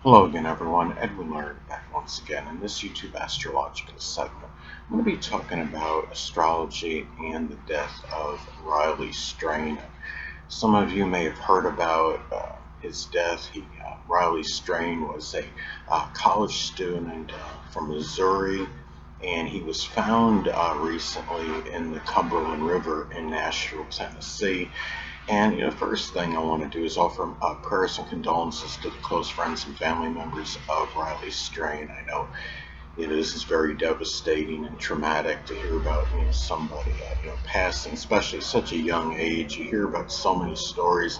Hello again, everyone. Edwin Learnard back once again in this YouTube astrological segment. I'm going to be talking about astrology and the death of Riley Strain. Some of you may have heard about his death. Riley Strain was a college student from Missouri, and he was found recently in the Cumberland River in Nashville, Tennessee. And first thing I want to do is offer prayers and condolences to the close friends and family members of Riley Strain. I know this is very devastating and traumatic to hear about somebody passing, especially at such a young age. You hear about so many stories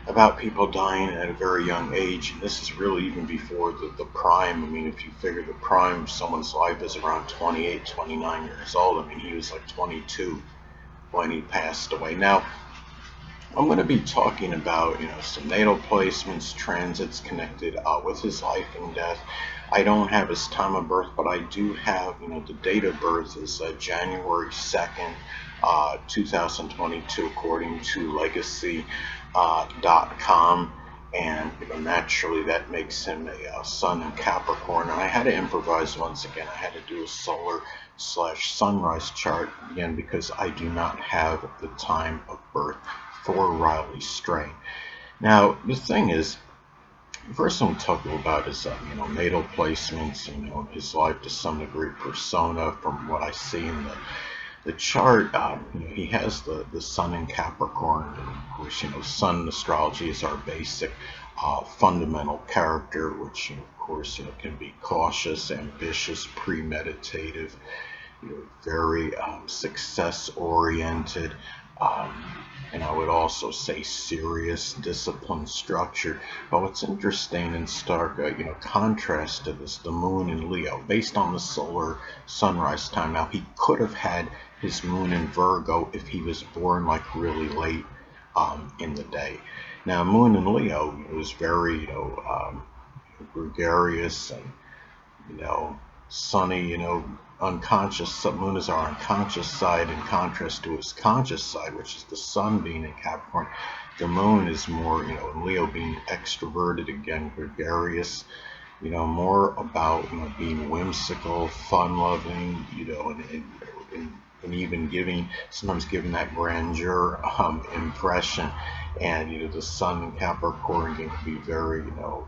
about people dying at a very young age, and this is really even before the prime. I mean, if you figure the prime of someone's life is around 28, 29 years old, I mean, he was like 22 when he passed away. Now, I'm going to be talking about, some natal placements, transits connected with his life and death. I don't have his time of birth, but I do have, the date of birth is January 2nd, 2022, according to Legacy.com. And naturally, that makes him a Sun in Capricorn. And I had to improvise once again. I had to do a solar/sunrise chart again because I do not have the time of birth for Riley Strain. Now, the thing is, first thing we talk about is natal placements, his life to some degree, persona. From what I see in the chart, he has the Sun in Capricorn. And of course, Sun astrology is our basic fundamental character, which of course can be cautious, ambitious, premeditative, very success oriented. Um, and I would also say serious, disciplined, structured. But what's interesting in stark, contrast to this, the moon in Leo, based on the solar sunrise time. Now, he could have had his moon in Virgo if he was born like really late in the day. Now, moon in Leo was very, gregarious and, sunny, unconscious. Moon is our unconscious side in contrast to his conscious side, which is the sun being in Capricorn. The moon is more, Leo being extroverted, again, gregarious, more about, being whimsical, fun-loving, and even sometimes giving that grandeur impression. And the Sun in Capricorn can be very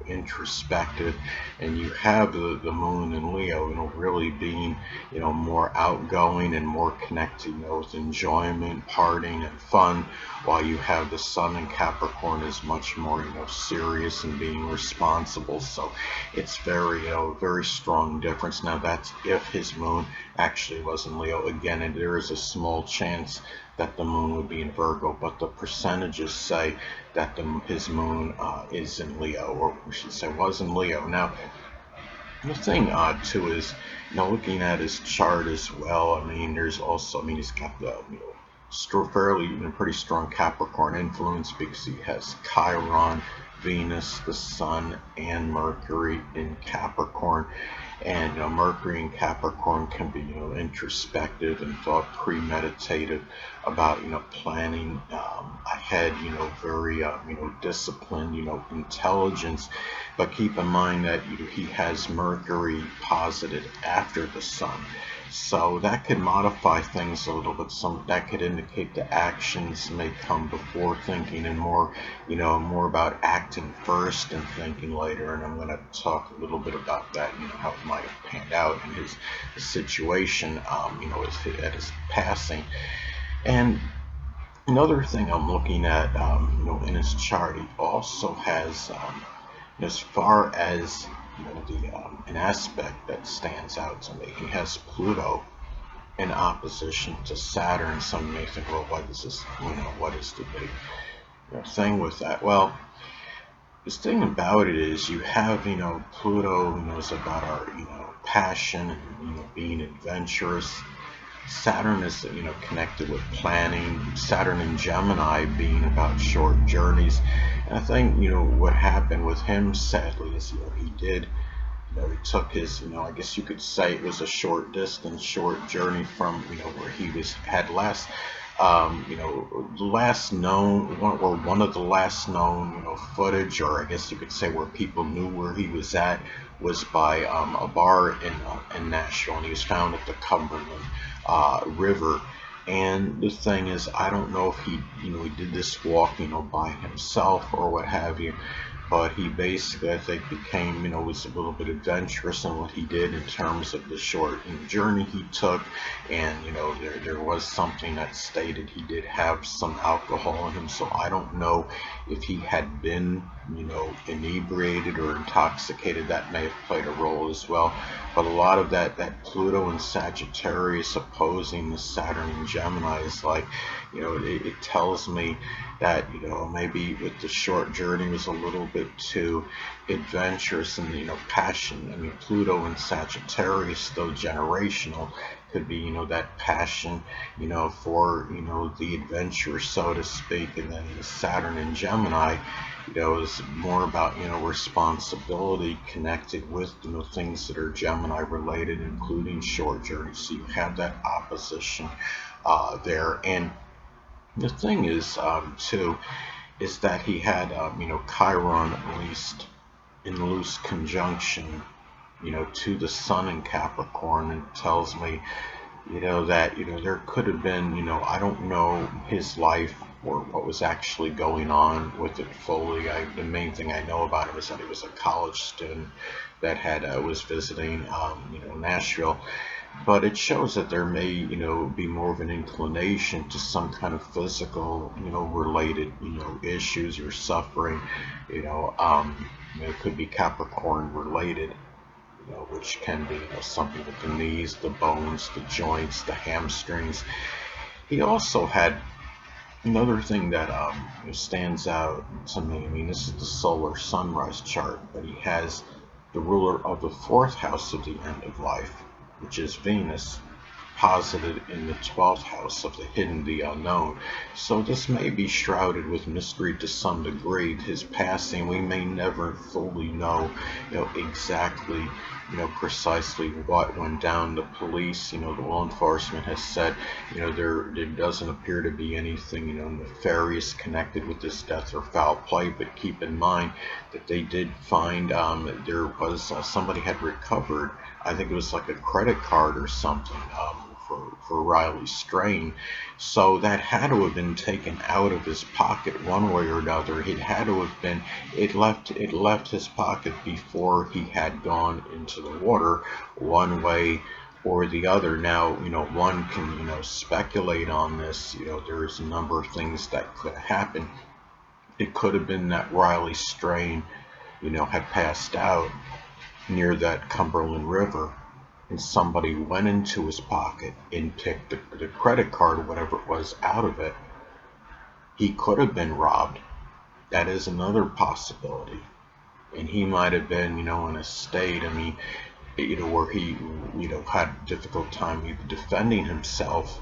introspective, and you have the Moon in Leo really being more outgoing and more connected with enjoyment, partying, and fun, while you have the Sun in Capricorn is much more serious and being responsible. So it's very strong difference. Now, that's if his moon actually was in Leo. Again, and there is a small chance that the moon would be in Virgo, but the percentages say that his moon is in Leo, or we should say was in Leo. Now, the thing too is, looking at his chart as well. I mean, there's also, he's got the fairly pretty strong Capricorn influence because he has Chiron, Venus, the Sun, and Mercury in Capricorn. And Mercury in Capricorn can be introspective and thought premeditative about planning ahead, very disciplined, intelligence. But keep in mind that he has Mercury posited after the Sun. So that could modify things a little bit. That could indicate the actions may come before thinking, and more about acting first and thinking later. And I'm going to talk a little bit about that, how it might have panned out in his situation, at his passing. And another thing I'm looking at, in his chart, he also has, as far as an aspect that stands out to me, he has Pluto in opposition to Saturn. Some may think, well, what is this? What is the big thing with that? Well, this thing about it is you have, Pluto, is about our, passion and, being adventurous. Saturn is, connected with planning. Saturn in Gemini being about short journeys. And I think, what happened with him, sadly, is, he did, he took his, I guess you could say it was a short distance, short journey from, where he had last The last known one of the last known footage, or I guess you could say where people knew where he was at, was by a bar in Nashville, and he was found at the Cumberland River. And the thing is, I don't know if he did this walk by himself or what have you, but he basically, I think, became, was a little bit adventurous in what he did in terms of the short journey he took. And, there was something that stated he did have some alcohol in him. So I don't know if he had been, inebriated or intoxicated. That may have played a role as well. But a lot of that Pluto and Sagittarius opposing the Saturn and Gemini is like, it tells me that maybe with the short journey was a little bit too adventurous, and passion. I mean, Pluto and Sagittarius, though generational, could be that passion for the adventure, so to speak. And then the Saturn and Gemini is more about responsibility connected with things that are Gemini related, including short journeys. So you have that opposition there. And the thing is, too, is that he had, Chiron at least in loose conjunction, to the Sun in Capricorn, and it tells me, that, there could have been, I don't know his life or what was actually going on with it fully. The main thing I know about him is that he was a college student that was visiting, Nashville. But it shows that there may, be more of an inclination to some kind of physical, related, issues or suffering. It could be Capricorn related, which can be, something with the knees, the bones, the joints, the hamstrings. He also had another thing that stands out to me. I mean, this is the solar sunrise chart, but he has the ruler of the fourth house of the end of life, which is Venus, posited in the 12th house of the hidden, the unknown. So this may be shrouded with mystery to some degree. His passing, we may never fully know, exactly, precisely what went down. The police, the law enforcement has said, there doesn't appear to be anything, nefarious connected with this death or foul play. But keep in mind that they did find there was somebody had recovered, I think it was like a credit card or something, for Riley Strain. So that had to have been taken out of his pocket one way or another. It had to have been, it left his pocket before he had gone into the water, one way or the other. Now, one can, speculate on this. There's a number of things that could happen. It could have been that Riley Strain, had passed out near that Cumberland River, and somebody went into his pocket and picked the credit card or whatever it was out of it. He could have been robbed. That is another possibility. And he might have been, in a state, I mean, where he, had a difficult time either defending himself,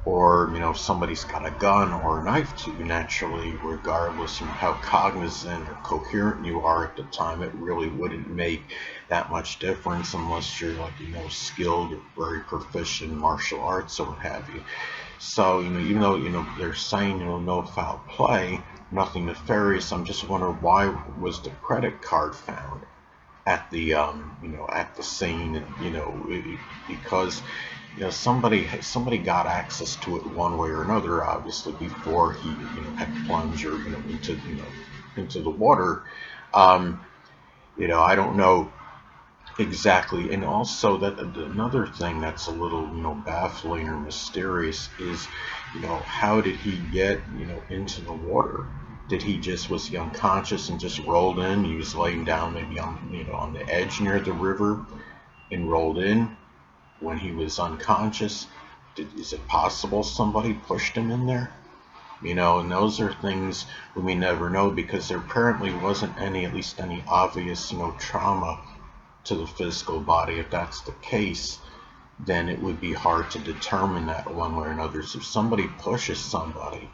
or, if somebody's got a gun or a knife to you, naturally, regardless of how cognizant or coherent you are at the time, it really wouldn't make that much difference unless you're like, skilled or very proficient in martial arts or what have you. So, even though, they're saying, no foul play, nothing nefarious, I'm just wondering, why was the credit card found at the, at the scene? And, because somebody got access to it one way or another, obviously, before he, had plunged or, into the water. I don't know exactly. And also that another thing that's a little, baffling or mysterious is, how did he get, into the water? Was he unconscious and just rolled in? He was laying down maybe on, on the edge near the river and rolled in when he was unconscious. Is it possible somebody pushed him in there? And those are things we may never know, because there apparently wasn't at least any obvious, trauma to the physical body. If that's the case, then it would be hard to determine that one way or another. So if somebody pushes somebody,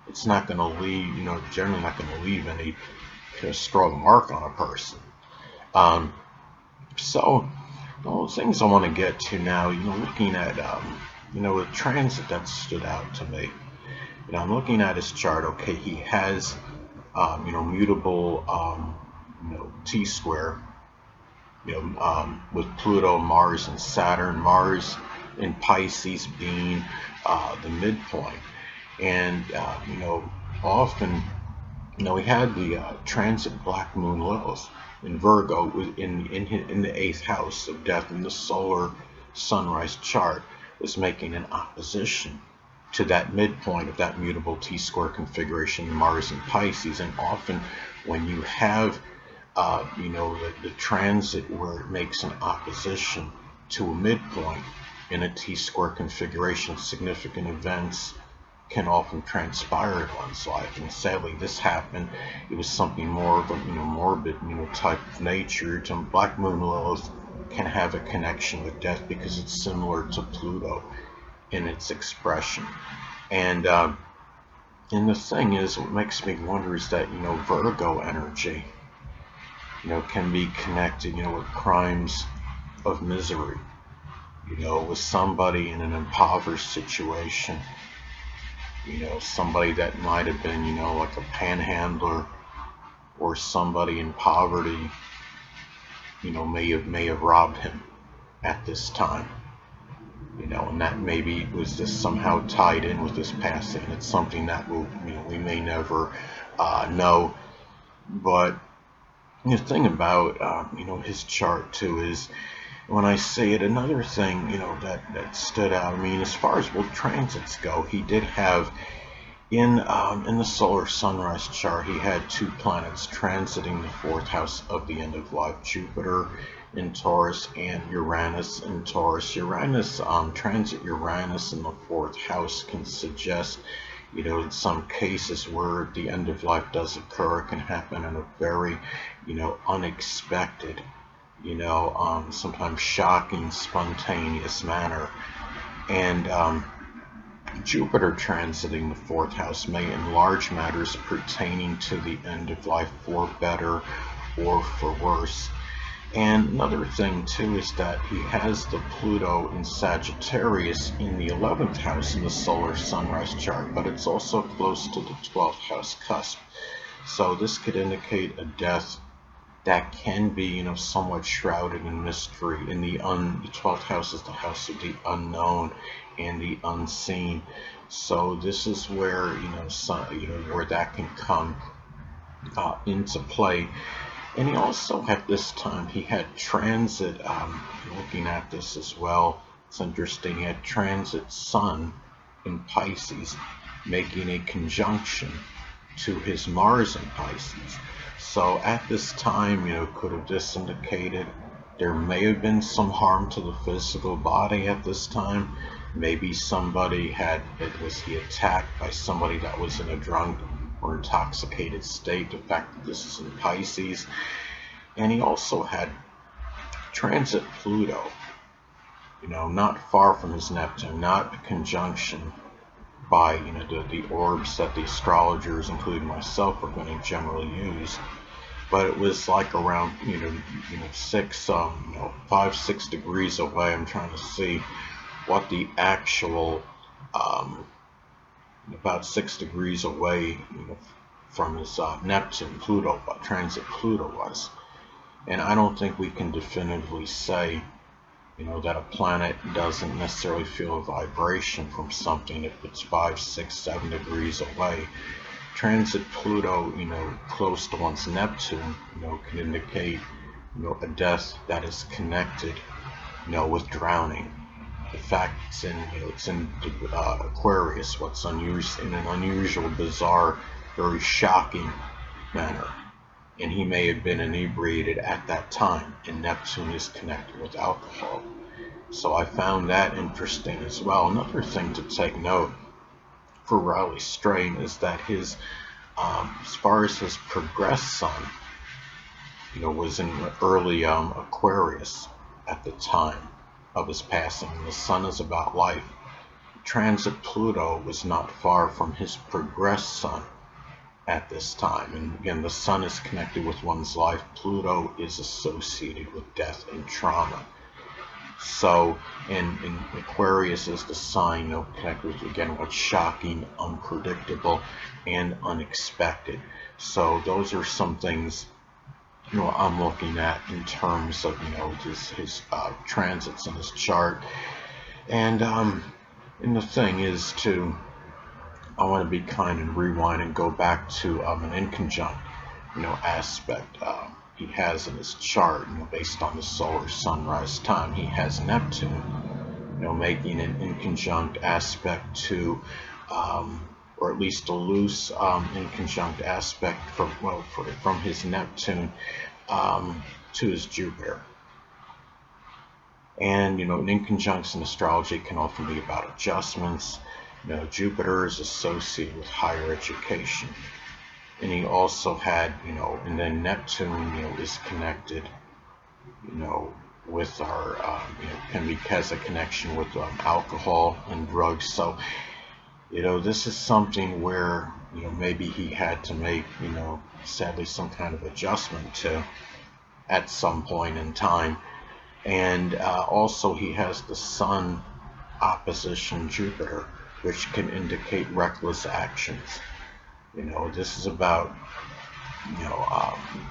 it's not going to leave, generally not going to leave any strong mark on a person. So, those things I want to get to now, looking at a transit that stood out to me. I'm looking at his chart. Okay, he has, mutable, T-square, with Pluto, Mars, and Saturn. Mars in Pisces being the midpoint, and often, he had the transit Black Moon Lilith in Virgo in the eighth house of death, in the solar sunrise chart, was making an opposition to that midpoint of that mutable T-square configuration, Mars and Pisces. And often when you have the transit where it makes an opposition to a midpoint in a T-square configuration, significant events can often transpire in one's life. And sadly, this happened. It was something more of a morbid type of nature. Black Moon Lilith can have a connection with death because it's similar to Pluto in its expression. And the thing is, what makes me wonder is that Virgo energy can be connected with crimes of misery, with somebody in an impoverished situation, somebody that might have been like a panhandler, or somebody in poverty may have robbed him at this time, and that maybe was just somehow tied in with his passing. It's something that we may never know. But the thing about his chart too is, when I say it, another thing that stood out. I mean, as far as transits go, he did have in the solar sunrise chart, he had two planets transiting the fourth house of the end of life: Jupiter in Taurus and Uranus in Taurus. Transit Uranus in the fourth house can suggest, in some cases where the end of life does occur, it can happen in a very, unexpected, sometimes shocking, spontaneous manner. And Jupiter transiting the fourth house may enlarge matters pertaining to the end of life for better or for worse. And another thing too is that he has the Pluto in Sagittarius in the 11th house in the solar sunrise chart, but it's also close to the 12th house cusp. So this could indicate a death that can be, somewhat shrouded in mystery. The 12th house is the house of the unknown and the unseen. So this is where, where that can come into play. And he also, at this time, he had transit, looking at this as well, it's interesting, he had transit Sun in Pisces, making a conjunction to his Mars in Pisces. So at this time, could have just indicated there may have been some harm to the physical body at this time. Maybe somebody was he attacked by somebody that was in a drunk or intoxicated state. The fact that this is in Pisces. And he also had transit Pluto, not far from his Neptune, not a conjunction by the orbs that the astrologers, including myself, are going to generally use, but it was like around 5-6 degrees away. I'm trying to see what the actual about 6 degrees away from his Neptune Pluto transit Pluto was. And I don't think we can definitively say that a planet doesn't necessarily feel a vibration from something if it's 5, 6, 7 degrees away. Transit Pluto, close to one's Neptune, can indicate, a death that is connected, with drowning. The fact it's in Aquarius, what's unusual, in an unusual, bizarre, very shocking manner. And he may have been inebriated at that time, and Neptune is connected with alcohol. So I found that interesting as well. Another thing to take note for Raleigh Strain is that his, as far as his progressed sun, was in early Aquarius at the time of his passing. The sun is about life. Transit Pluto was not far from his progressed sun at this time. And again, the sun is connected with one's life. Pluto is associated with death and trauma. So, in Aquarius is the sign, connected with, again, what's shocking, unpredictable, and unexpected. So those are some things, I'm looking at in terms of, his transits in his chart. And the thing is, too, I want to be kind and rewind and go back to an inconjunct, aspect he has in his chart, based on the solar sunrise time. He has Neptune, making an inconjunct aspect to, or at least a loose inconjunct aspect from his Neptune to his Jupiter. And, an inconjunct in astrology can often be about adjustments. Jupiter is associated with higher education. And he also had, and then Neptune, is connected, with our, has a connection with alcohol and drugs. So, this is something where, maybe he had to make, sadly, some kind of adjustment to at some point in time. And also he has the Sun opposition Jupiter, which can indicate reckless actions. This is about,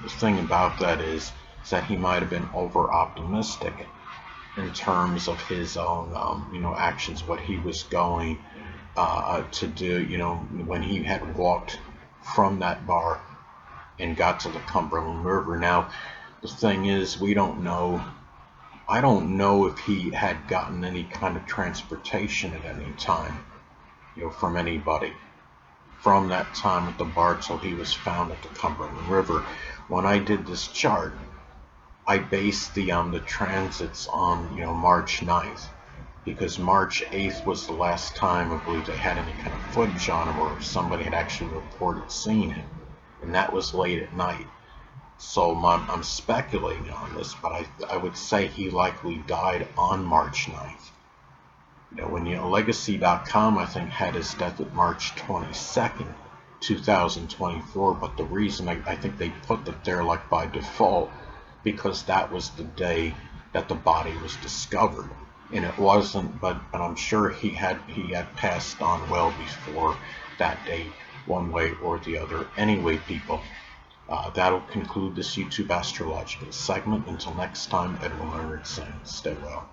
the thing about that is that he might have been over optimistic in terms of his own, actions, what he was going to do, when he had walked from that bar and got to the Cumberland River. Now, the thing is, we don't know. I don't know if he had gotten any kind of transportation at any time, from anybody from that time at the bar till he was found at the Cumberland River. When I did this chart, I based the transits on, March 9th, because March 8th was the last time I believe they had any kind of footage on him, or somebody had actually reported seeing him, and that was late at night. So I'm speculating on this, but I would say he likely died on March 9th. When Legacy.com, I think, had his death at March 22nd, 2024, but the reason I think they put it there like by default, because that was the day that the body was discovered, and it wasn't. But I'm sure he had passed on well before that date, one way or the other. Anyway, people. That'll conclude this YouTube astrological segment. Until next time, Edwin Learnard saying, stay well.